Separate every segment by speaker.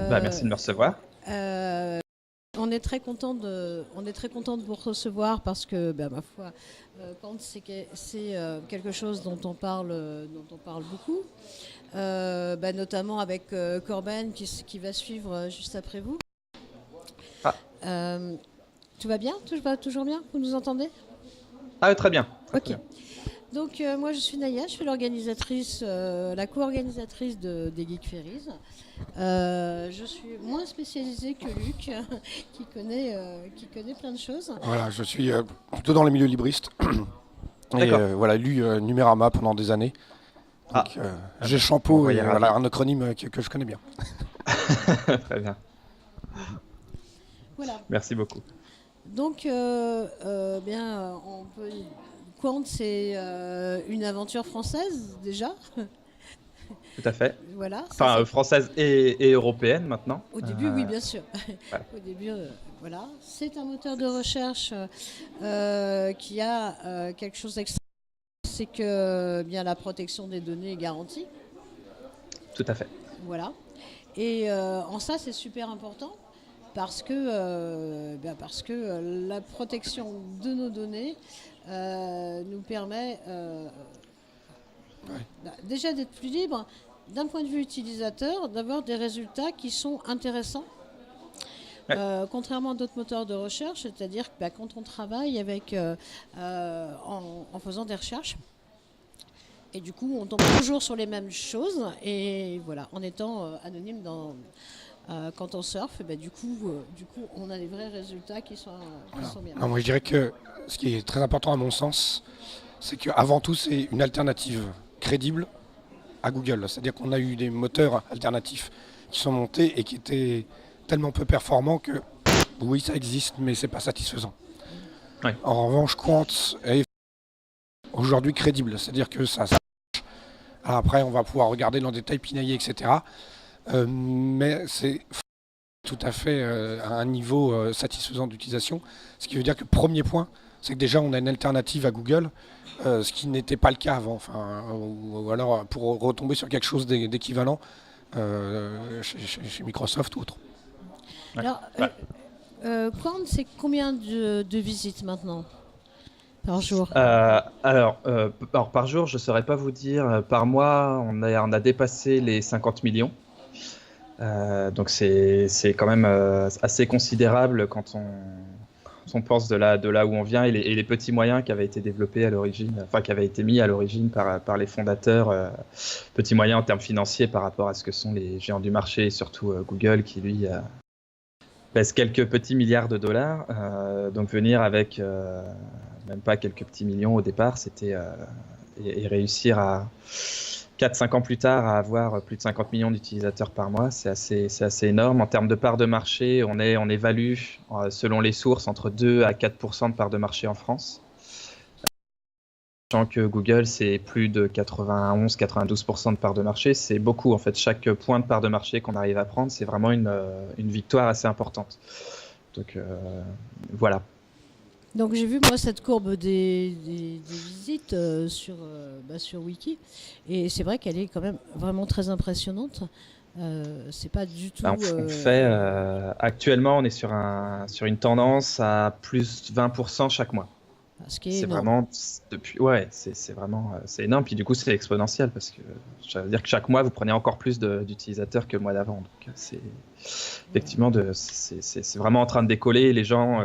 Speaker 1: Merci de me recevoir.
Speaker 2: Euh, on est très content de vous recevoir parce que, ma foi, Kant, c'est quelque chose dont on parle beaucoup, notamment avec Corben qui va suivre juste après vous.
Speaker 1: Ah,
Speaker 2: Euh, Tout va bien? Tout va toujours bien? Vous nous entendez?
Speaker 1: ah très bien, très
Speaker 2: Ok.
Speaker 1: bien.
Speaker 2: Donc moi je suis Naya, je suis l'organisatrice, la co-organisatrice des Geek Ferries. Je suis moins spécialisée que Luc, qui connaît plein de choses.
Speaker 3: Voilà, je suis plutôt dans les milieux libristes. Et
Speaker 1: D'accord.
Speaker 3: voilà, lu Numérama pendant des années.
Speaker 1: Ah,
Speaker 3: Donc
Speaker 1: ah
Speaker 3: j'ai
Speaker 1: ben, m'en
Speaker 3: Champeau et
Speaker 1: voyez ravi.
Speaker 3: voilà, un acronyme que je connais bien.
Speaker 1: Très bien.
Speaker 2: Voilà.
Speaker 1: Merci beaucoup.
Speaker 2: Donc Quant, c'est une aventure française déjà.
Speaker 1: Tout à fait.
Speaker 2: Voilà, ça
Speaker 1: Enfin,
Speaker 2: c'est.
Speaker 1: française et européenne maintenant.
Speaker 2: Au début, oui, bien sûr.
Speaker 1: Ouais.
Speaker 2: Au début, voilà. C'est un moteur de recherche qui a quelque chose d'extra, c'est que bien la protection des données est garantie.
Speaker 1: Tout à fait.
Speaker 2: Voilà. Et en ça, c'est super important parce que la protection de nos données nous permet déjà d'être plus libre, d'un point de vue utilisateur, d'avoir des résultats qui sont intéressants.
Speaker 1: Ouais.
Speaker 2: Contrairement à d'autres moteurs de recherche, c'est-à-dire que quand on travaille en faisant des recherches, et du coup on tombe toujours sur les mêmes choses, et voilà, en étant anonyme quand on surfe, du coup on a des vrais résultats qui sont bien.
Speaker 3: Non, moi je dirais que ce qui est très important à mon sens, c'est qu'avant tout c'est une alternative crédible à Google. C'est-à-dire qu'on a eu des moteurs alternatifs qui sont montés et qui étaient tellement peu performants que oui ça existe mais c'est pas satisfaisant.
Speaker 1: Ouais.
Speaker 3: En revanche, Quant est aujourd'hui crédible, c'est-à-dire que ça marche. Après on va pouvoir regarder dans le détail, pinailler, etc. Mais c'est tout à fait à un niveau satisfaisant d'utilisation. Ce qui veut dire que premier point, c'est que déjà on a une alternative à Google, ce qui n'était pas le cas avant. Ou alors pour retomber sur quelque chose d'équivalent chez Microsoft ou autre.
Speaker 2: Alors, Quant, c'est combien de visites maintenant par jour?
Speaker 1: Alors, par jour, je ne saurais pas vous dire. Par mois, on a dépassé les 50 millions. Donc c'est quand même assez considérable quand on pense de là où on vient et les petits moyens qui avaient été développés à l'origine, enfin qui avaient été mis à l'origine par les fondateurs, petits moyens en termes financiers par rapport à ce que sont les géants du marché et surtout Google qui lui pèse quelques petits milliards de dollars. Donc venir avec même pas quelques petits millions au départ, c'était et réussir à 4-5 ans plus tard à avoir plus de 50 millions d'utilisateurs par mois, c'est assez énorme. En termes de part de marché, on évalue, selon les sources, entre 2 à 4% de part de marché en France. Sachant que Google, c'est plus de 91-92% de part de marché. C'est beaucoup, en fait. Chaque point de part de marché qu'on arrive à prendre, c'est vraiment une victoire assez importante. Donc, voilà.
Speaker 2: Donc j'ai vu moi cette courbe des visites sur Wiki, et c'est vrai qu'elle est quand même vraiment très impressionnante. C'est pas du tout.
Speaker 1: On fait actuellement, on est sur une tendance à plus 20% chaque mois.
Speaker 2: Ce qui est
Speaker 1: C'est
Speaker 2: énorme.
Speaker 1: vraiment c'est vraiment c'est énorme. Puis du coup, c'est exponentiel parce que ça veut dire que chaque mois, vous prenez encore plus d'utilisateurs que le mois d'avant. Donc c'est effectivement c'est vraiment en train de décoller. Et les gens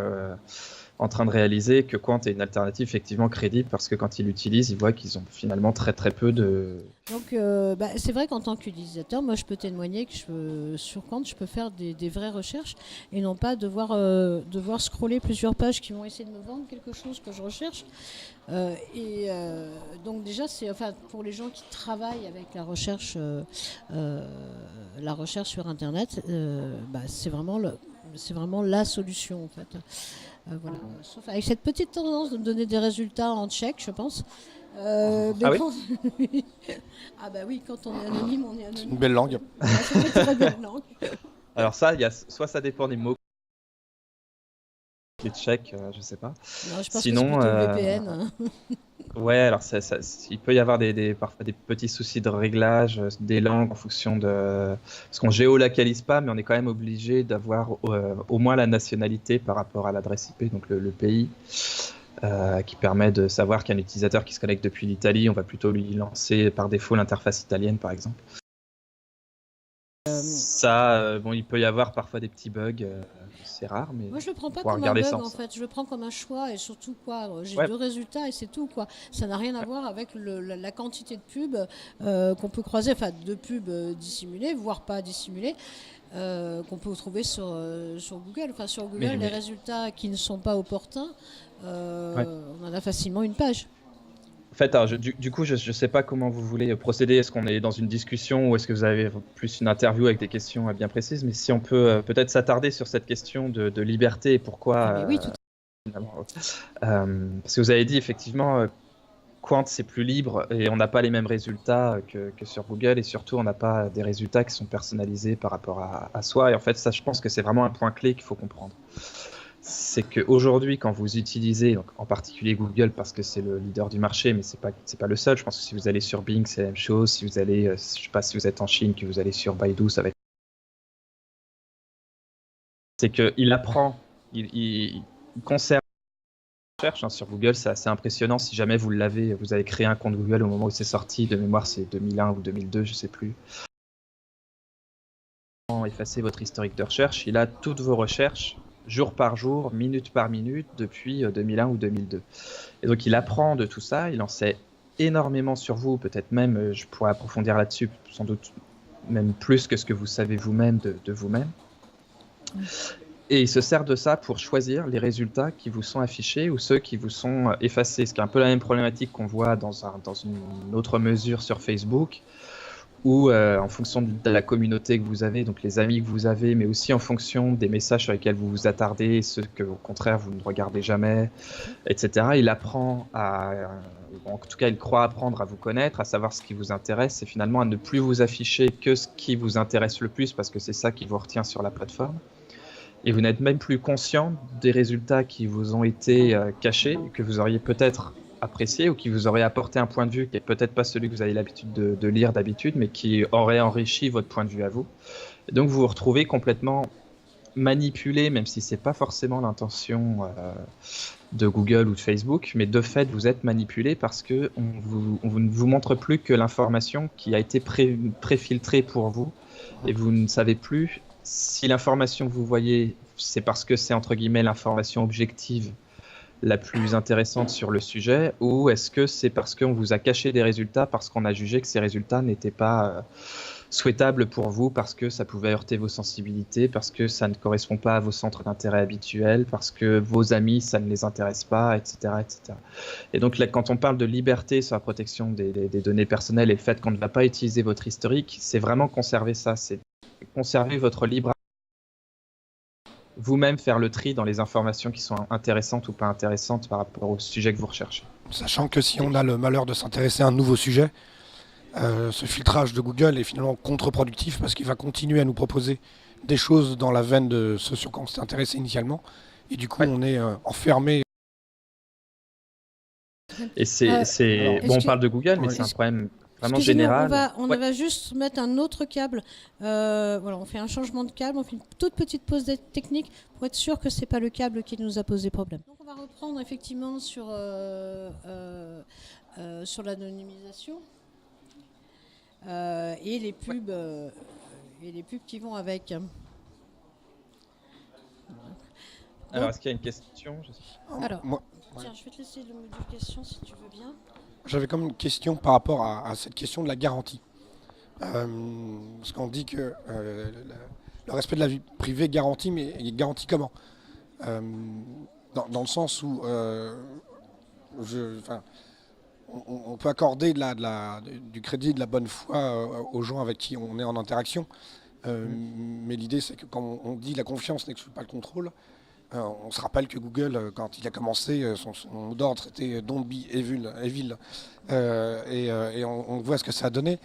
Speaker 1: en train de réaliser que Quant est une alternative effectivement crédible parce que quand ils l'utilisent, ils voient qu'ils ont finalement très très peu de...
Speaker 2: Donc c'est vrai qu'en tant qu'utilisateur, moi je peux témoigner que sur Quant, je peux faire des vraies recherches et non pas devoir scroller plusieurs pages qui vont essayer de me vendre quelque chose que je recherche. Donc déjà, pour les gens qui travaillent avec la recherche sur Internet, c'est vraiment la solution en fait. Voilà. Sauf avec cette petite tendance de me donner des résultats en tchèque, je pense.
Speaker 1: Ah oui.
Speaker 2: Ah bah oui, quand on est anonyme, on est anonyme.
Speaker 3: C'est une belle langue.
Speaker 2: C'est une très belle langue.
Speaker 1: Alors ça, soit ça dépend des mots les Tchèques, je sais pas.
Speaker 2: Non, je pense que c'est
Speaker 1: Sinon,
Speaker 2: plutôt le VPN. Hein.
Speaker 1: ouais, alors il peut y avoir parfois des petits soucis de réglage des langues en fonction de... Parce qu'on géolocalise pas, mais on est quand même obligé d'avoir au moins la nationalité par rapport à l'adresse IP, donc le pays, qui permet de savoir qu'un utilisateur qui se connecte depuis l'Italie, on va plutôt lui lancer par défaut l'interface italienne, par exemple. Ça, bon, il peut y avoir parfois des petits bugs, c'est rare, mais
Speaker 2: Moi, je le prends pas
Speaker 1: on pourra
Speaker 2: comme un
Speaker 1: regarder
Speaker 2: bug
Speaker 1: ça
Speaker 2: en
Speaker 1: ensemble.
Speaker 2: fait. Je le prends comme un choix et surtout quoi. J'ai
Speaker 1: Ouais,
Speaker 2: deux résultats et c'est tout quoi. Ça n'a rien à voir avec la quantité de pubs qu'on peut croiser, enfin de pubs dissimulées, voire pas dissimulées, qu'on peut trouver sur Google. Enfin sur Google, les
Speaker 1: mais
Speaker 2: résultats qui ne sont pas opportuns,
Speaker 1: ouais.
Speaker 2: on en a facilement une page.
Speaker 1: En fait, alors, du coup, je ne sais pas comment vous voulez procéder. Est-ce qu'on est dans une discussion ou est-ce que vous avez plus une interview avec des questions bien précises? Mais si on peut peut-être s'attarder sur cette question de liberté et pourquoi.
Speaker 2: Ah mais oui, tout
Speaker 1: Finalement, parce que vous avez dit effectivement, Quant c'est plus libre et on n'a pas les mêmes résultats que sur Google et surtout on n'a pas des résultats qui sont personnalisés par rapport à soi. Et en fait, ça, je pense que c'est vraiment un point clé qu'il faut comprendre. C'est qu'aujourd'hui, quand vous utilisez, donc en particulier Google parce que c'est le leader du marché, mais c'est pas le seul. Je pense que si vous allez sur Bing, c'est la même chose. Si vous allez, je sais pas si vous êtes en Chine, que vous allez sur Baidu, ça va être... C'est qu'il apprend, il conserve la recherche hein, sur Google, c'est assez impressionnant. Si jamais vous l'avez, vous avez créé un compte Google au moment où c'est sorti, de mémoire c'est 2001 ou 2002, je sais plus. Effacer votre historique de recherche, il a toutes vos recherches jour par jour, minute par minute, depuis 2001 ou 2002. Et donc il apprend de tout ça, il en sait énormément sur vous, peut-être même, je pourrais approfondir là-dessus, sans doute même plus que ce que vous savez vous-même de vous-même. Et il se sert de ça pour choisir les résultats qui vous sont affichés ou ceux qui vous sont effacés, ce qui est un peu la même problématique qu'on voit dans une autre mesure sur Facebook, ou en fonction de la communauté que vous avez, donc les amis que vous avez, mais aussi en fonction des messages sur lesquels vous vous attardez, ceux que au contraire vous ne regardez jamais, etc. Il apprend en tout cas il croit apprendre à vous connaître, à savoir ce qui vous intéresse et finalement à ne plus vous afficher que ce qui vous intéresse le plus parce que c'est ça qui vous retient sur la plateforme. Et vous n'êtes même plus conscient des résultats qui vous ont été cachés, que vous auriez peut-être apprécié ou qui vous aurait apporté un point de vue qui est peut-être pas celui que vous avez l'habitude de lire d'habitude, mais qui aurait enrichi votre point de vue à vous. Et donc vous vous retrouvez complètement manipulé, même si c'est pas forcément l'intention de Google ou de Facebook, mais de fait vous êtes manipulé parce que on ne vous montre plus que l'information qui a été préfiltrée pour vous, et vous ne savez plus si l'information que vous voyez, c'est parce que c'est entre guillemets l'information objective la plus intéressante sur le sujet, ou est-ce que c'est parce qu'on vous a caché des résultats parce qu'on a jugé que ces résultats n'étaient pas souhaitables pour vous, parce que ça pouvait heurter vos sensibilités, parce que ça ne correspond pas à vos centres d'intérêt habituels, parce que vos amis, ça ne les intéresse pas, etc. etc. Et donc là, quand on parle de liberté sur la protection des données personnelles et le fait qu'on ne va pas utiliser votre historique, c'est vraiment conserver ça, c'est conserver votre libre vous-même faire le tri dans les informations qui sont intéressantes ou pas intéressantes par rapport au sujet que vous recherchez.
Speaker 3: Sachant que si on a le malheur de s'intéresser à un nouveau sujet, ce filtrage de Google est finalement contre-productif parce qu'il va continuer à nous proposer des choses dans la veine de ce sur quoi on s'est intéressé initialement. Et du coup, on est enfermé.
Speaker 1: Et bon, on parle de Google, mais c'est un problème vraiment général.
Speaker 2: On va juste mettre un autre câble. Voilà, on fait un changement de câble, on fait une toute petite pause technique pour être sûr que c'est pas le câble qui nous a posé problème. Donc on va reprendre effectivement sur l'anonymisation et les pubs qui vont avec.
Speaker 1: Alors, est-ce qu'il y a une question?
Speaker 2: Alors, tiens, je vais te laisser le module question si tu veux bien.
Speaker 3: J'avais comme une question par rapport à cette question de la garantie. Parce qu'on dit que le respect de la vie privée est garanti, mais il est garanti comment? Dans le sens où on peut accorder du crédit, de la bonne foi aux gens avec qui on est en interaction. Mais l'idée, c'est que quand on dit la confiance n'exclut pas le contrôle, on se rappelle que Google, quand il a commencé, son mot d'ordre c'était Don't be evil. Et on voit ce que ça a donné.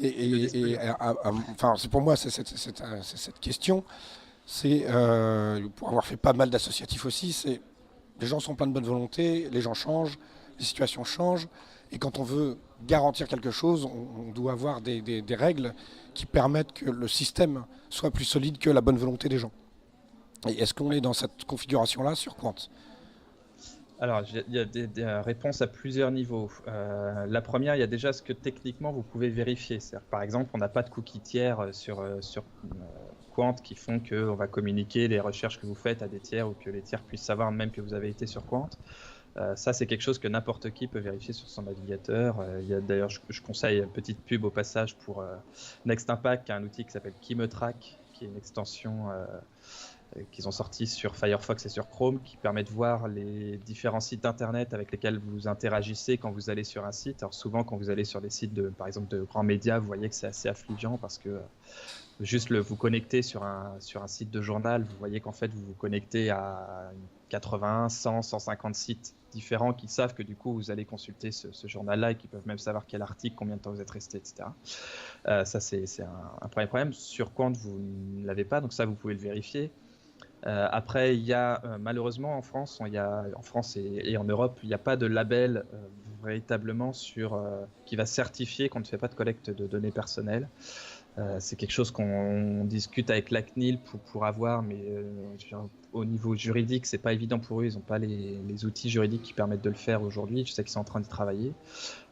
Speaker 3: Enfin, c'est pour moi, c'est cette question. C'est pour avoir fait pas mal d'associatifs aussi. C'est les gens sont pleins de bonne volonté, les gens changent, les situations changent. Et quand on veut garantir quelque chose, on doit avoir des règles qui permettent que le système soit plus solide que la bonne volonté des gens. Et est-ce qu'on est dans cette configuration-là sur Quant?
Speaker 1: Alors, il y a des réponses à plusieurs niveaux. La première, il y a déjà ce que techniquement vous pouvez vérifier. C'est-à-dire, par exemple, on n'a pas de cookies tiers sur Quant qui font qu'on va communiquer les recherches que vous faites à des tiers ou que les tiers puissent savoir même que vous avez été sur Quant. Ça, c'est quelque chose que n'importe qui peut vérifier sur son navigateur. D'ailleurs, je conseille une petite pub au passage pour Next Impact, qui a un outil qui s'appelle KeyMeTrack, qui est une extension qu'ils ont sorti sur Firefox et sur Chrome, qui permet de voir les différents sites internet avec lesquels vous interagissez quand vous allez sur un site. Alors souvent, quand vous allez sur des sites par exemple de grands médias, vous voyez que c'est assez affligeant parce que juste vous connecter sur un site de journal, vous voyez qu'en fait vous vous connectez à 80, 100, 150 sites différents qui savent que du coup vous allez consulter ce journal-là et qui peuvent même savoir quel article, combien de temps vous êtes resté, etc. Ça c'est un premier problème. Sur Quant, vous ne l'avez pas, donc ça vous pouvez le vérifier. Après, il y a malheureusement en France, et en Europe, il n'y a pas de label véritablement qui va certifier qu'on ne fait pas de collecte de données personnelles. C'est quelque chose qu'on discute avec la CNIL pour avoir, mais au niveau juridique, c'est pas évident pour eux. Ils n'ont pas les outils juridiques qui permettent de le faire aujourd'hui. Je sais qu'ils sont en train d'y travailler,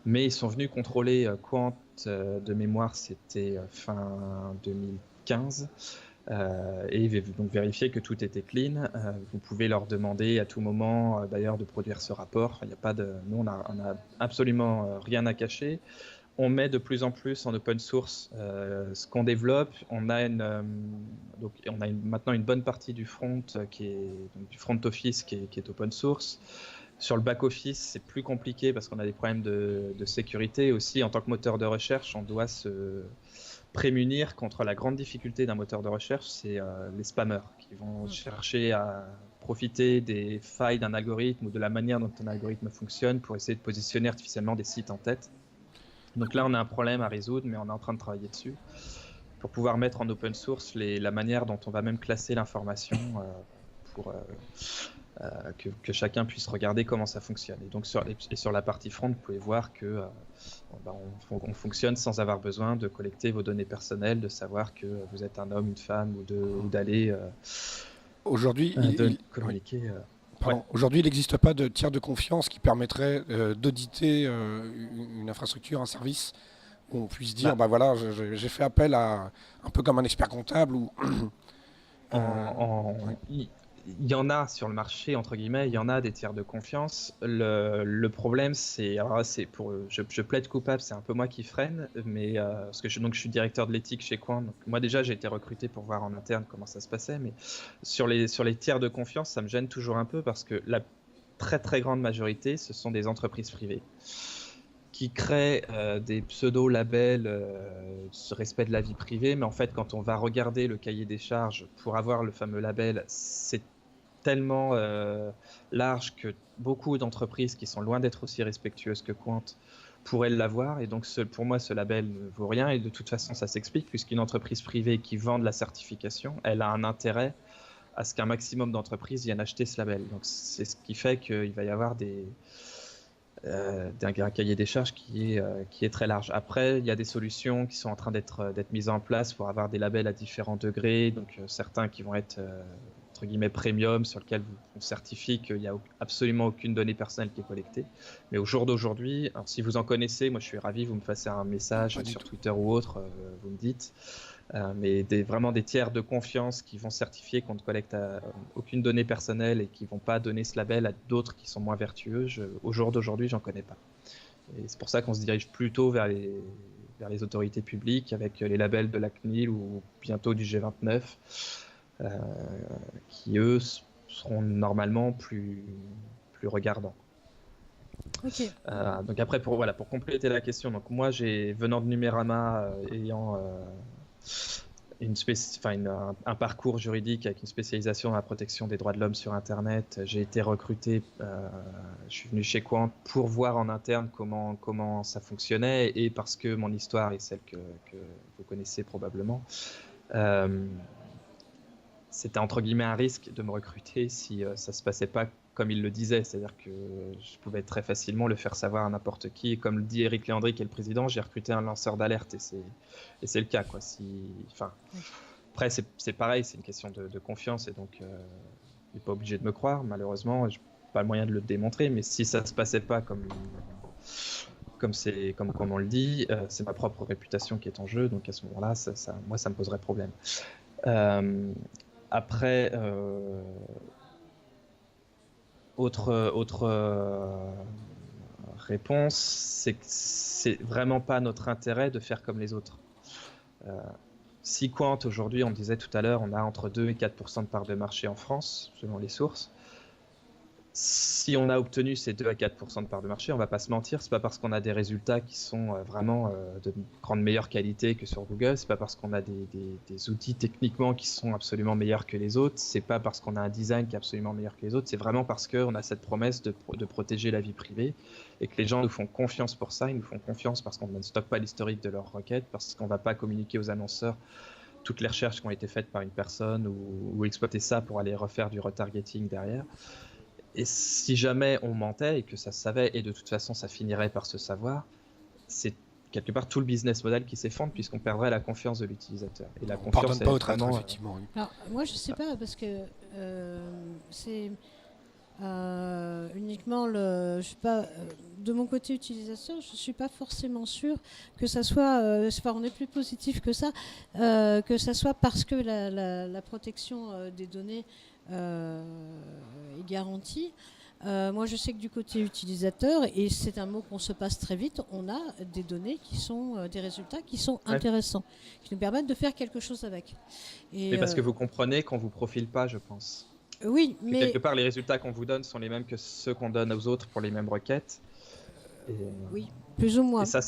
Speaker 1: mais ils sont venus contrôler Quant de mémoire, c'était fin 2015. Et donc vérifier que tout était clean. Vous pouvez leur demander à tout moment d'ailleurs de produire ce rapport. Il y a pas de, nous on a absolument rien à cacher. On met de plus en plus en open source ce qu'on développe. On a maintenant une bonne partie du front du front office qui est open source. Sur le back office, c'est plus compliqué parce qu'on a des problèmes de sécurité aussi. En tant que moteur de recherche, on doit se prémunir contre la grande difficulté d'un moteur de recherche, c'est les spammers qui vont chercher à profiter des failles d'un algorithme ou de la manière dont un algorithme fonctionne pour essayer de positionner artificiellement des sites en tête. Donc là, on a un problème à résoudre, mais on est en train de travailler dessus pour pouvoir mettre en open source la manière dont on va même classer l'information pour que chacun puisse regarder comment ça fonctionne. Et donc sur la partie front, vous pouvez voir que on fonctionne sans avoir besoin de collecter vos données personnelles, de savoir que vous êtes un homme, une femme, ou d'aller
Speaker 3: aujourd'hui
Speaker 1: communiquer.
Speaker 3: Aujourd'hui, il n'existe pas de tiers de confiance qui permettrait d'auditer une infrastructure, un service, où on puisse dire, voilà, j'ai fait appel à un peu comme un expert comptable ou.
Speaker 1: Il y en a sur le marché, entre guillemets, il y en a des tiers de confiance. Le problème, je plaide coupable, c'est un peu moi qui freine, mais parce que je suis directeur de l'éthique chez Quant. Donc moi déjà, j'ai été recruté pour voir en interne comment ça se passait, mais sur les tiers de confiance, ça me gêne toujours un peu parce que la très très grande majorité, ce sont des entreprises privées qui créent des pseudo-labels respect de la vie privée, mais en fait, quand on va regarder le cahier des charges pour avoir le fameux label, c'est tellement large que beaucoup d'entreprises qui sont loin d'être aussi respectueuses que Quant pourraient l'avoir. Et donc, pour moi, ce label ne vaut rien. Et de toute façon, ça s'explique, puisqu'une entreprise privée qui vend de la certification, elle a un intérêt à ce qu'un maximum d'entreprises viennent acheter ce label. Donc, c'est ce qui fait qu'il va y avoir un cahier des charges qui est très large. Après, il y a des solutions qui sont en train d'être mises en place pour avoir des labels à différents degrés. Donc, certains qui vont être entre guillemets premium, sur lequel on certifie qu'il n'y a absolument aucune donnée personnelle qui est collectée. Mais au jour d'aujourd'hui, si vous en connaissez, moi je suis ravi, vous me fassiez un message sur Twitter ou autre, vous me dites. Mais vraiment des tiers de confiance qui vont certifier qu'on ne collecte aucune donnée personnelle et qui ne vont pas donner ce label à d'autres qui sont moins vertueux, au jour d'aujourd'hui, j'en connais pas. Et c'est pour ça qu'on se dirige plutôt vers les autorités publiques avec les labels de la CNIL ou bientôt du G29. Qui eux seront normalement plus regardants.
Speaker 2: Okay.
Speaker 1: Donc après pour compléter la question, donc moi venant de Numérama, ayant un parcours juridique avec une spécialisation dans la protection des droits de l'homme sur Internet, j'ai été recruté, je suis venu chez Quant pour voir en interne comment ça fonctionnait, et parce que mon histoire est celle que vous connaissez probablement. C'était entre guillemets un risque de me recruter si ça se passait pas comme il le disait, c'est-à-dire que je pouvais très facilement le faire savoir à n'importe qui. Et comme le dit Éric Léandri, qui est le président, j'ai recruté un lanceur d'alerte et c'est le cas, quoi. Après, c'est pareil, c'est une question de confiance et donc il n'est pas obligé de me croire, malheureusement. Je n'ai pas le moyen de le démontrer, mais si ça ne se passait pas comme on le dit, c'est ma propre réputation qui est en jeu, donc à ce moment-là, moi, ça me poserait problème. Après, autre réponse, c'est que c'est vraiment pas notre intérêt de faire comme les autres. Si Quant, aujourd'hui, on disait tout à l'heure, on a entre 2 et 4% de part de marché en France, selon les sources. Si on a obtenu ces 2 à 4% de part de marché, on va pas se mentir, c'est pas parce qu'on a des résultats qui sont vraiment de grande meilleure qualité que sur Google, c'est pas parce qu'on a des outils techniquement qui sont absolument meilleurs que les autres, c'est pas parce qu'on a un design qui est absolument meilleur que les autres, c'est vraiment parce qu'on a cette promesse de protéger la vie privée et que les gens nous font confiance pour ça, ils nous font confiance parce qu'on ne stocke pas l'historique de leurs requêtes, parce qu'on va pas communiquer aux annonceurs toutes les recherches qui ont été faites par une personne ou exploiter ça pour aller refaire du retargeting derrière. Et si jamais on mentait et que ça se savait, et de toute façon ça finirait par se savoir, c'est quelque part tout le business model qui s'effondre puisqu'on perdrait la confiance de l'utilisateur. Et la confiance,
Speaker 3: pardonne pas au traître, effectivement. Oui.
Speaker 2: Alors, moi je sais pas parce que c'est uniquement je sais pas, de mon côté utilisateur, je suis pas forcément sûre que ça soit, on est plus positif que ça soit parce que la protection des données est garantie. Moi, je sais que du côté utilisateur, et c'est un mot qu'on se passe très vite, on a des données qui sont des résultats qui sont intéressants, qui nous permettent de faire quelque chose avec.
Speaker 1: Mais parce que vous comprenez qu'on vous profile pas, je pense.
Speaker 2: Oui, mais
Speaker 1: quelque part, les résultats qu'on vous donne sont les mêmes que ceux qu'on donne aux autres pour les mêmes requêtes.
Speaker 2: Oui, plus ou moins.
Speaker 1: Et ça,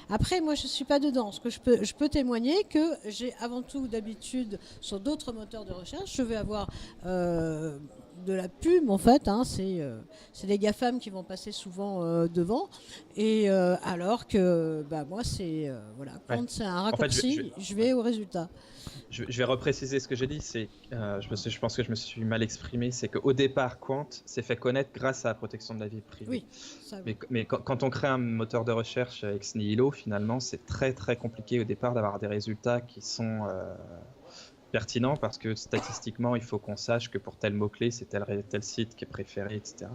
Speaker 2: après, moi, je suis pas dedans. Ce que je peux témoigner que j'ai avant tout d'habitude sur d'autres moteurs de recherche, je vais avoir de la pub en fait. Hein, c'est les GAFAM qui vont passer souvent devant. Et alors que moi, c'est voilà, quand c'est un raccourci, en fait, je vais au résultat.
Speaker 1: Je vais repréciser ce que j'ai dit. Je pense que je me suis mal exprimé. C'est qu'au départ, Quant s'est fait connaître grâce à la protection de la vie privée.
Speaker 2: Oui, ça, oui.
Speaker 1: Mais quand on crée un moteur de recherche ex nihilo, finalement, c'est très très compliqué au départ d'avoir des résultats qui sont pertinents parce que statistiquement, il faut qu'on sache que pour tel mot-clé, c'est tel site qui est préféré, etc.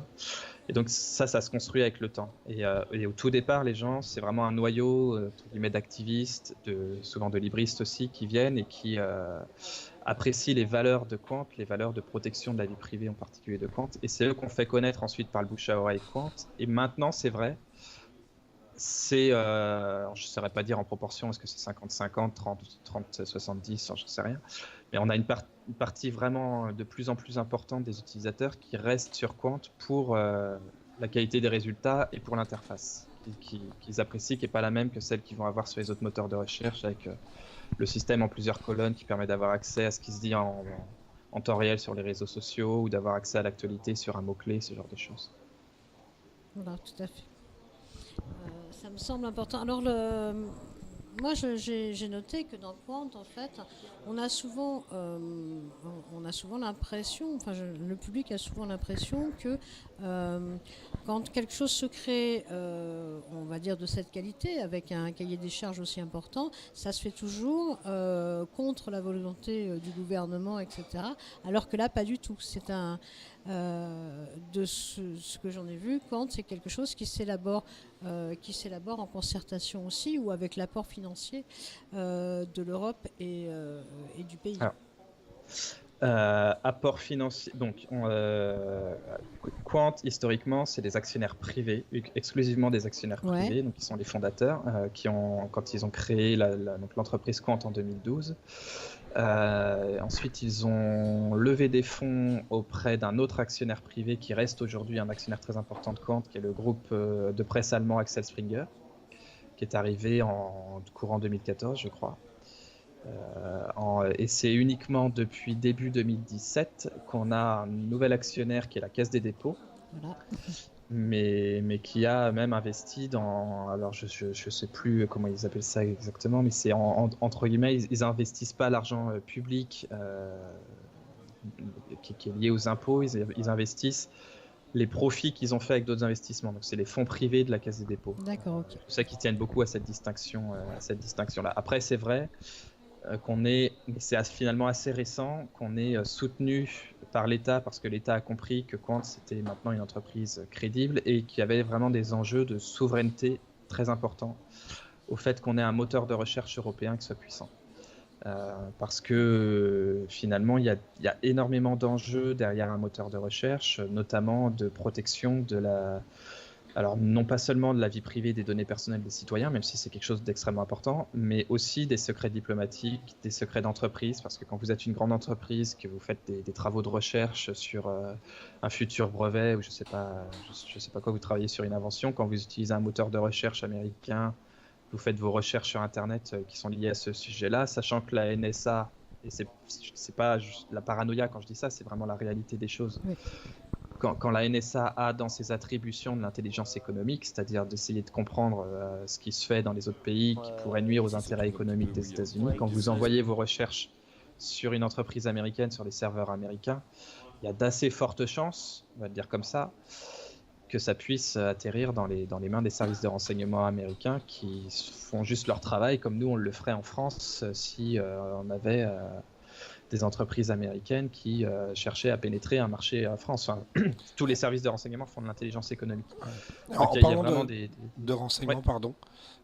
Speaker 1: Et donc ça se construit avec le temps. Et au tout départ, les gens, c'est vraiment un noyau d'activistes, souvent de libristes aussi, qui viennent et qui apprécient les valeurs de Quant, les valeurs de protection de la vie privée en particulier de Quant. Et c'est eux qu'on fait connaître ensuite par le bouche à oreille Quant. Et maintenant, c'est vrai, c'est, je ne saurais pas dire en proportion, est-ce que c'est 50-50, 30-70, je ne sais rien. Mais on a une partie vraiment de plus en plus importante des utilisateurs qui restent sur Quant pour la qualité des résultats et pour l'interface qu'ils apprécient, qui n'est pas la même que celle qu'ils vont avoir sur les autres moteurs de recherche avec le système en plusieurs colonnes qui permet d'avoir accès à ce qui se dit en temps réel sur les réseaux sociaux ou d'avoir accès à l'actualité sur un mot-clé, ce genre de choses.
Speaker 2: Voilà, tout à fait. Ça me semble important. Alors, moi, j'ai noté que dans Quant, en fait, on a souvent l'impression, le public a souvent l'impression que quand quelque chose se crée, on va dire de cette qualité, avec un cahier des charges aussi important, ça se fait toujours contre la volonté du gouvernement, etc. Alors que là, pas du tout. C'est de ce que j'en ai vu, Quant, c'est quelque chose qui s'élabore en concertation aussi ou avec l'apport financier de l'Europe et du pays.
Speaker 1: Alors, apport financier. Donc, Quant, historiquement, c'est des actionnaires privés, exclusivement des actionnaires privés, donc qui sont les fondateurs, quand ils ont créé donc l'entreprise Quant en 2012. Ensuite, ils ont levé des fonds auprès d'un autre actionnaire privé qui reste aujourd'hui un actionnaire très important de Quant, qui est le groupe de presse allemand Axel Springer, qui est arrivé en courant 2014, je crois. Et c'est uniquement depuis début 2017 qu'on a un nouvel actionnaire qui est la Caisse des dépôts. Voilà. Mais qui a même investi dans, alors je sais plus comment ils appellent ça exactement, mais c'est entre guillemets, ils investissent pas l'argent public qui est lié aux impôts, ils investissent les profits qu'ils ont fait avec d'autres investissements. Donc c'est les fonds privés de la Caisse des dépôts.
Speaker 2: D'accord, ok.
Speaker 1: C'est pour ça qu'ils tiennent beaucoup à cette distinction-là. Après, c'est vrai qu'on est, mais c'est finalement assez récent, qu'on est soutenu par l'État parce que l'État a compris que Quant c'était maintenant une entreprise crédible et qu'il y avait vraiment des enjeux de souveraineté très importants au fait qu'on ait un moteur de recherche européen qui soit puissant. Parce que finalement, il y a énormément d'enjeux derrière un moteur de recherche, notamment de protection de la... Alors, non pas seulement de la vie privée des données personnelles des citoyens, même si c'est quelque chose d'extrêmement important, mais aussi des secrets diplomatiques, des secrets d'entreprise, parce que quand vous êtes une grande entreprise, que vous faites des travaux de recherche sur un futur brevet, ou je sais pas quoi, vous travaillez sur une invention, quand vous utilisez un moteur de recherche américain, vous faites vos recherches sur Internet qui sont liées à ce sujet-là, sachant que la NSA, et c'est pas juste la paranoïa quand je dis ça, c'est vraiment la réalité des choses.
Speaker 2: Oui.
Speaker 1: Quand la NSA a dans ses attributions de l'intelligence économique, c'est-à-dire d'essayer de comprendre ce qui se fait dans les autres pays qui pourrait nuire aux intérêts économiques des États-Unis, quand vous envoyez vos recherches sur une entreprise américaine, sur les serveurs américains, il y a d'assez fortes chances, on va le dire comme ça, que ça puisse atterrir dans les mains des services de renseignement américains qui font juste leur travail comme nous on le ferait en France si on avait des entreprises américaines qui cherchaient à pénétrer un marché en France. Enfin, tous les services de renseignement font de l'intelligence économique.
Speaker 3: En parlant de renseignement, pardon,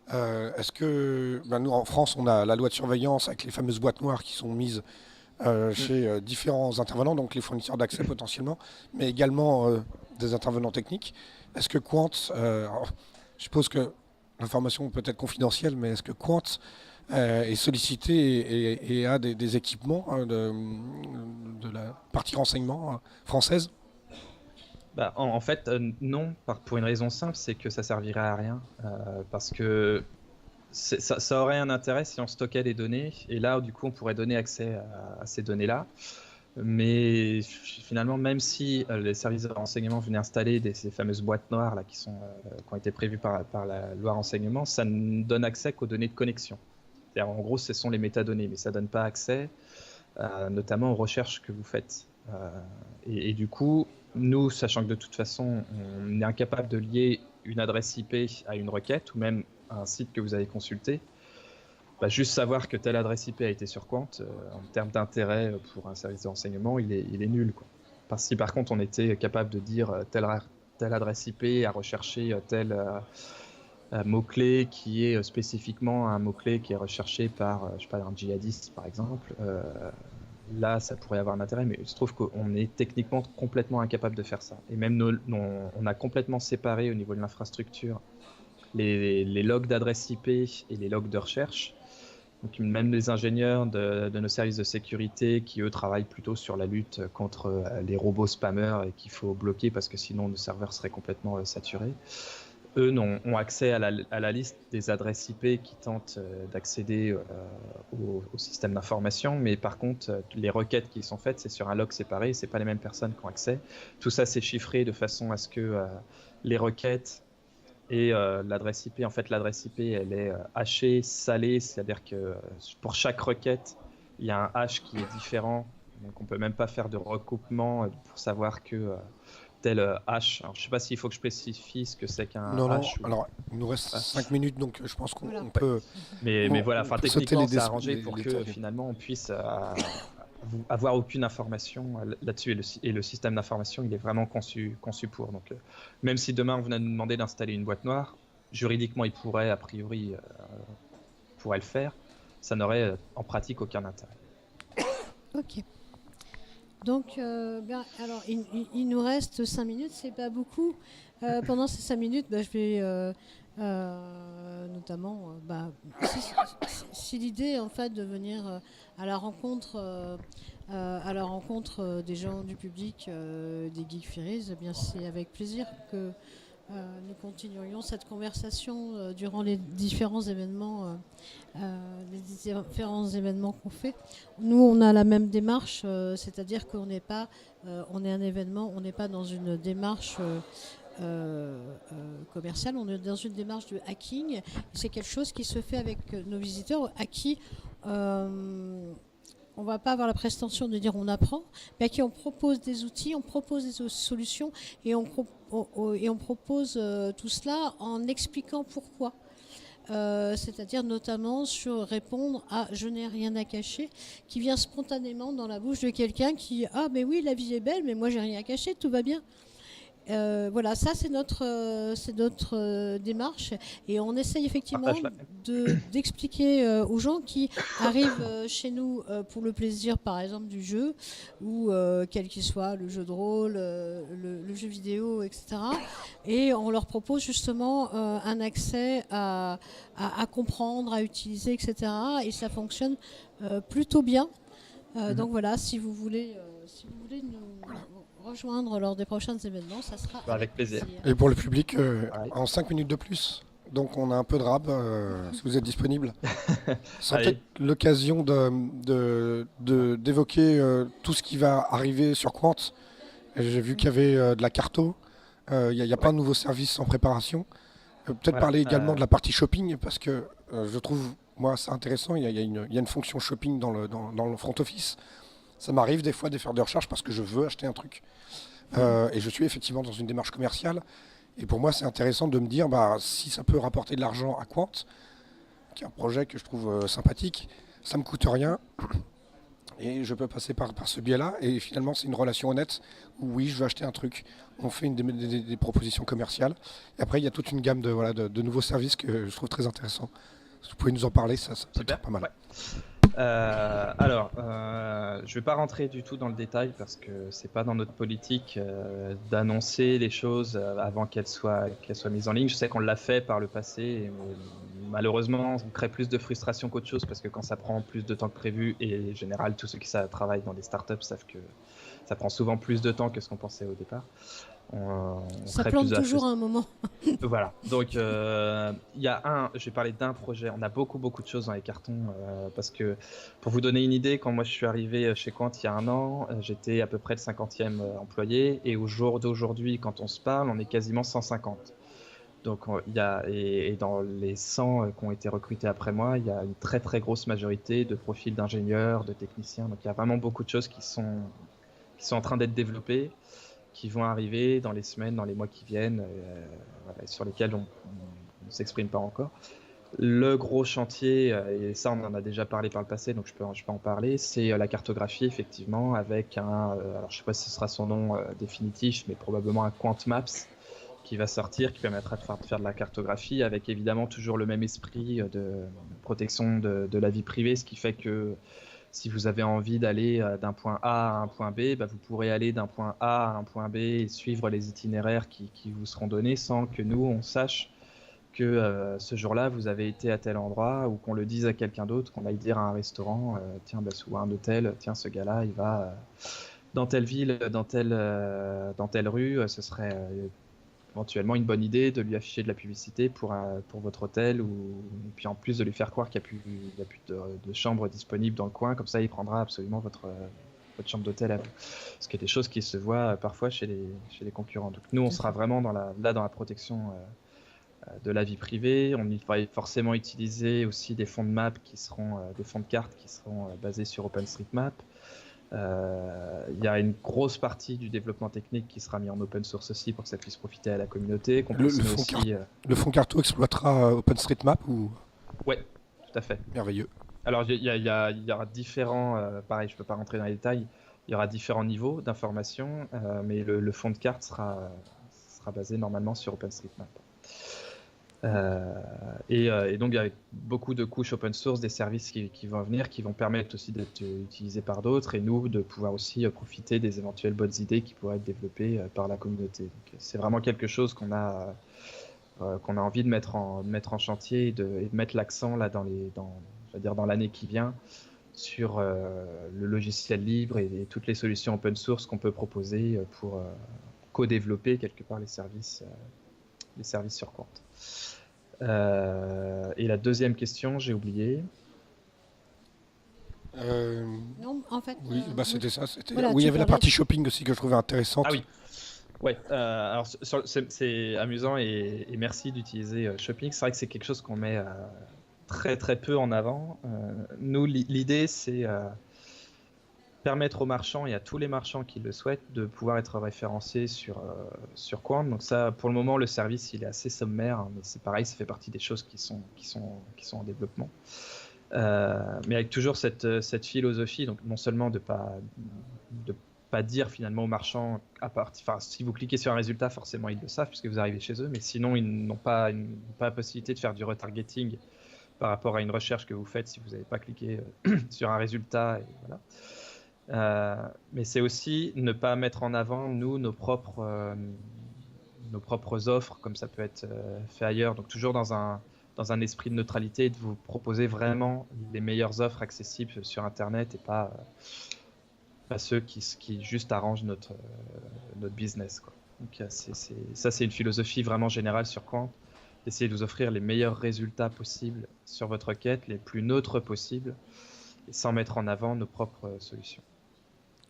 Speaker 3: est-ce que nous en France on a la loi de surveillance avec les fameuses boîtes noires qui sont mises chez différents intervenants, donc les fournisseurs d'accès potentiellement, mais également des intervenants techniques. Est-ce que Quant, je suppose que l'information peut être confidentielle, mais est-ce que Quant est sollicité et a des équipements de la partie renseignement française?
Speaker 1: En fait, non, pour une raison simple, c'est que ça servirait à rien, parce que ça aurait un intérêt si on stockait des données, et là, du coup, on pourrait donner accès à ces données-là. Mais finalement, même si les services de renseignement venaient installer ces fameuses boîtes noires là, qui ont été prévues par la loi renseignement, ça ne donne accès qu'aux données de connexion. C'est-à-dire, en gros, ce sont les métadonnées, mais ça ne donne pas accès notamment aux recherches que vous faites. Et du coup, nous, sachant que de toute façon, on est incapable de lier une adresse IP à une requête ou même à un site que vous avez consulté, juste savoir que telle adresse IP a été sur Quant, en termes d'intérêt pour un service de renseignement, il est nul, quoi. Si par contre on était capable de dire telle adresse IP a recherché tel mot-clé qui est spécifiquement un mot-clé qui est recherché par je sais pas, un djihadiste par exemple, là ça pourrait avoir un intérêt, mais il se trouve qu'on est techniquement complètement incapable de faire ça. Et même on a complètement séparé au niveau de l'infrastructure les logs d'adresse IP et les logs de recherche. Donc même les ingénieurs de nos services de sécurité qui eux travaillent plutôt sur la lutte contre les robots spammers et qu'il faut bloquer parce que sinon nos serveurs seraient complètement saturés, eux ont accès à la liste des adresses IP qui tentent d'accéder au système d'information, mais par contre les requêtes qui sont faites c'est sur un log séparé, c'est pas les mêmes personnes qui ont accès. Tout ça c'est chiffré de façon à ce que les requêtes et l'adresse IP, en fait, l'adresse IP, elle est hachée, salée, c'est-à-dire que pour chaque requête, il y a un hash qui est différent. Donc, on peut même pas faire de recoupement pour savoir que tel hash. Alors, je sais pas s'il faut que je spécifie ce que c'est qu'un hash.
Speaker 3: Non, alors, il nous reste 5 minutes, donc je pense qu'on peut...
Speaker 1: Mais voilà, techniquement, c'est arrangé pour que finalement, on puisse avoir aucune information là-dessus, et le système d'information il est vraiment conçu pour. Donc même si demain on venait nous demander d'installer une boîte noire, juridiquement il pourrait a priori pourrait le faire, ça n'aurait en pratique aucun intérêt.
Speaker 2: Ok. Donc alors il nous reste 5 minutes, c'est pas beaucoup. Pendant ces 5 minutes, je vais notamment si l'idée en fait de venir à la rencontre des gens du public des Geek Ferries, eh bien c'est avec plaisir que nous continuerions cette conversation durant les différents événements qu'on fait. Nous on a la même démarche, c'est-à-dire qu'on n'est pas on est un événement, on n'est pas dans une démarche commercial, on est dans une démarche de hacking. C'est quelque chose qui se fait avec nos visiteurs à qui on va pas avoir la prétention de dire on apprend, mais à qui on propose des outils, on propose des solutions et on propose tout cela en expliquant pourquoi. C'est-à-dire notamment sur répondre à je n'ai rien à cacher, qui vient spontanément dans la bouche de quelqu'un qui ah mais oui la vie est belle mais moi j'ai rien à cacher, tout va bien. Voilà, ça c'est notre démarche et on essaye effectivement d'expliquer aux gens qui arrivent chez nous pour le plaisir par exemple du jeu ou quel qu'il soit, le jeu de rôle, le jeu vidéo, etc. Et on leur propose justement un accès à comprendre, à utiliser, etc. Et ça fonctionne plutôt bien. Donc voilà, si vous voulez nous rejoindre lors des prochains événements, ça sera
Speaker 1: avec plaisir.
Speaker 3: Et pour le public, en 5 minutes de plus. Donc on a un peu de rab, si vous êtes disponible. C'est peut-être l'occasion d'évoquer tout ce qui va arriver sur Quant. J'ai vu qu'il y avait de la carto, il y a plein de nouveaux services en préparation. Peut-être parler également de la partie shopping, parce que je trouve, moi, c'est intéressant. Il y a une fonction shopping dans le front office. Ça m'arrive des fois de faire des recherches parce que je veux acheter un truc. Et je suis effectivement dans une démarche commerciale. Et pour moi, c'est intéressant de me dire si ça peut rapporter de l'argent à Quant, qui est un projet que je trouve sympathique, ça ne me coûte rien. Et je peux passer par ce biais-là. Et finalement, c'est une relation honnête où oui, je veux acheter un truc. On fait des propositions commerciales. Et après, il y a toute une gamme de nouveaux services que je trouve très intéressants. Si vous pouvez nous en parler, ça peut être pas mal.
Speaker 1: Ouais. Je vais pas rentrer du tout dans le détail parce que c'est pas dans notre politique d'annoncer les choses avant qu'elles soient mises en ligne. Je sais qu'on l'a fait par le passé et malheureusement on crée plus de frustration qu'autre chose parce que quand ça prend plus de temps que prévu, et en général tous ceux qui travaillent dans des startups savent que ça prend souvent plus de temps que ce qu'on pensait au départ.
Speaker 2: Ça plante toujours à un moment.
Speaker 1: Voilà, donc je vais parler d'un projet. On a beaucoup de choses dans les cartons parce que pour vous donner une idée, quand moi je suis arrivé chez Quant il y a un an, j'étais à peu près le 50e employé et au jour d'aujourd'hui, quand on se parle, on est quasiment 150. Donc et dans les 100 qui ont été recrutés après moi, il y a une très grosse majorité de profils d'ingénieurs, de techniciens. Donc il y a vraiment beaucoup de choses qui sont en train d'être développées, qui vont arriver dans les semaines, dans les mois qui viennent, sur lesquels on ne s'exprime pas encore. Le gros chantier, et ça on en a déjà parlé par le passé, donc je peux en parler, c'est la cartographie effectivement, avec alors je ne sais pas si ce sera son nom définitif, mais probablement un Quant Maps qui va sortir, qui permettra de faire de la cartographie, avec évidemment toujours le même esprit de protection de la vie privée, ce qui fait que si vous avez envie d'aller d'un point A à un point B, vous pourrez aller d'un point A à un point B et suivre les itinéraires qui vous seront donnés sans que nous, on sache que ce jour-là, vous avez été à tel endroit, ou qu'on le dise à quelqu'un d'autre, qu'on aille dire à un restaurant, tiens, ou à un hôtel, tiens, ce gars-là, il va dans telle ville, dans telle rue, ce serait éventuellement une bonne idée de lui afficher de la publicité pour votre hôtel, et puis en plus de lui faire croire qu'il n'y a plus de chambre disponible dans le coin, comme ça il prendra absolument votre chambre d'hôtel à vous. Ce qui est des choses qui se voient parfois chez les concurrents. Donc nous on sera vraiment dans la protection de la vie privée. On va forcément utiliser aussi des fonds de map qui seront des fonds de cartes qui seront basés sur OpenStreetMap. Il y a une grosse partie du développement technique qui sera mis en open source aussi pour que ça puisse profiter à la communauté.
Speaker 3: Le fonds carto exploitera OpenStreetMap ou...
Speaker 1: Ouais, tout à fait.
Speaker 3: Merveilleux.
Speaker 1: Alors il y aura différents, pareil, je ne peux pas rentrer dans les détails, il y aura différents niveaux d'information, mais le fond de carte sera basé normalement sur OpenStreetMap. Et donc avec beaucoup de couches open source, des services qui vont venir, qui vont permettre aussi d'être utilisés par d'autres, et nous de pouvoir aussi profiter des éventuelles bonnes idées qui pourraient être développées par la communauté. Donc, c'est vraiment quelque chose qu'on a envie de mettre en chantier et de mettre l'accent là dans l'année qui vient sur le logiciel libre et toutes les solutions open source qu'on peut proposer pour co-développer quelque part les services sur Quant. Et la deuxième question, j'ai oublié.
Speaker 2: Non, en fait.
Speaker 3: Oui, c'était ça.
Speaker 2: Voilà,
Speaker 3: il y avait la partie shopping aussi que je trouvais intéressante.
Speaker 1: Ah oui. Ouais. Alors c'est amusant et merci d'utiliser shopping. C'est vrai que c'est quelque chose qu'on met très peu en avant. Nous, l'idée c'est permettre aux marchands et à tous les marchands qui le souhaitent de pouvoir être référencés sur Quant. Donc ça, pour le moment, le service il est assez sommaire, hein, mais c'est pareil, ça fait partie des choses qui sont en développement. Mais avec toujours cette philosophie, donc non seulement de pas dire finalement aux marchands, si vous cliquez sur un résultat, forcément ils le savent puisque vous arrivez chez eux, mais sinon ils n'ont pas la possibilité de faire du retargeting par rapport à une recherche que vous faites si vous n'avez pas cliqué sur un résultat. Et voilà. Mais c'est aussi ne pas mettre en avant, nous, nos propres offres, comme ça peut être fait ailleurs. Donc toujours dans un esprit de neutralité et de vous proposer vraiment les meilleures offres accessibles sur Internet et pas ceux qui juste arrangent notre business, quoi. Donc ça, c'est une philosophie vraiment générale sur Quant. Essayez de vous offrir les meilleurs résultats possibles sur votre requête, les plus neutres possibles, et sans mettre en avant nos propres solutions.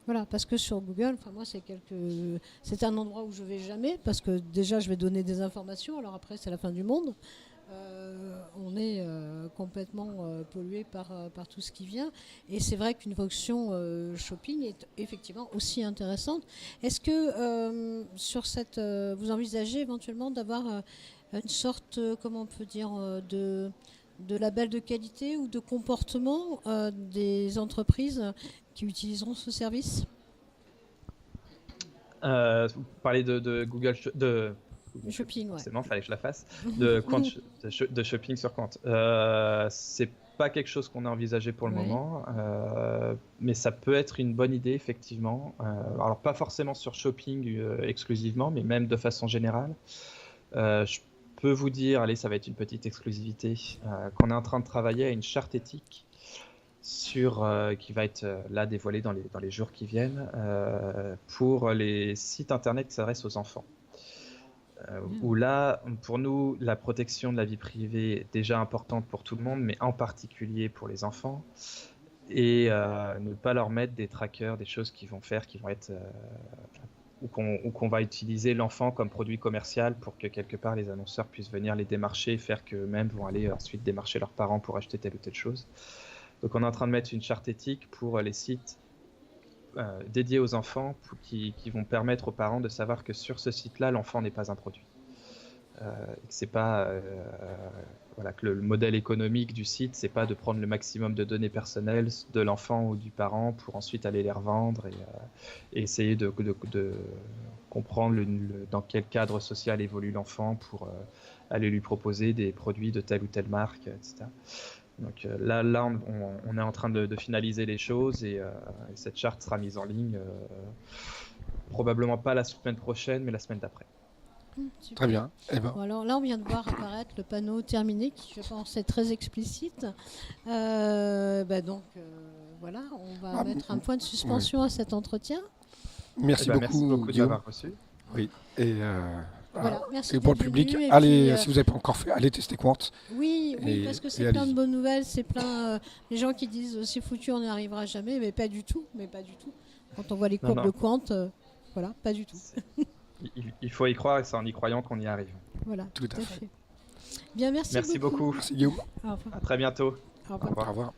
Speaker 2: Voilà, parce que sur Google, moi c'est un endroit où je vais jamais, parce que déjà je vais donner des informations, alors après c'est la fin du monde. On est complètement pollué par tout ce qui vient, et c'est vrai qu'une fonction shopping est effectivement aussi intéressante. Est-ce que vous envisagez éventuellement d'avoir une sorte, comment on peut dire, de label de qualité ou de comportement des entreprises qui utiliseront ce service?
Speaker 1: Vous parlez de Google
Speaker 2: Shopping, ouais.
Speaker 1: Forcément, fallait que je la fasse. De shopping sur Quant. C'est pas quelque chose qu'on a envisagé pour le moment, mais ça peut être une bonne idée, effectivement. Alors, pas forcément sur shopping exclusivement, mais même de façon générale. Je peux vous dire, allez, ça va être une petite exclusivité, qu'on est en train de travailler à une charte éthique qui va être là dévoilée dans les jours qui viennent pour les sites internet qui s'adressent aux enfants. Où là, pour nous, la protection de la vie privée est déjà importante pour tout le monde, mais en particulier pour les enfants, et ne pas leur mettre des trackers, des choses qui vont être ou qu'on va utiliser l'enfant comme produit commercial pour que quelque part les annonceurs puissent venir les démarcher et faire qu'eux-mêmes vont aller ensuite démarcher leurs parents pour acheter telle ou telle chose. Donc on est en train de mettre une charte éthique pour les sites dédiés aux enfants qui vont permettre aux parents de savoir que sur ce site-là, l'enfant n'est pas un produit. C'est pas que le modèle économique du site, c'est pas de prendre le maximum de données personnelles de l'enfant ou du parent pour ensuite aller les revendre et essayer de comprendre dans quel cadre social évolue l'enfant pour aller lui proposer des produits de telle ou telle marque, etc. Donc là on est en train de finaliser les choses et cette charte sera mise en ligne probablement pas la semaine prochaine, mais la semaine d'après.
Speaker 2: Super.
Speaker 3: Très bien.
Speaker 2: Bon, alors là, on vient de voir apparaître le panneau terminé qui, je pense, est très explicite. Donc, voilà, on va mettre un point de suspension à cet entretien.
Speaker 3: Merci beaucoup
Speaker 1: de m'avoir reçu.
Speaker 3: Oui. Et,
Speaker 2: voilà, merci
Speaker 3: et pour le public,
Speaker 2: venu,
Speaker 3: allez, si vous n'avez pas encore fait, allez tester Quant.
Speaker 2: Oui, parce que c'est plein de bonnes nouvelles. C'est plein. Les gens qui disent c'est foutu, on n'y arrivera jamais, mais pas du tout. Quand on voit les courbes de Quant, voilà, pas du tout.
Speaker 1: Il faut y croire et c'est en y croyant qu'on y arrive.
Speaker 2: Voilà,
Speaker 3: tout à fait.
Speaker 2: Bien, merci
Speaker 1: beaucoup.
Speaker 3: Merci Guillaume.
Speaker 2: Au revoir.
Speaker 1: À très bientôt.
Speaker 2: Au revoir.
Speaker 3: Au revoir.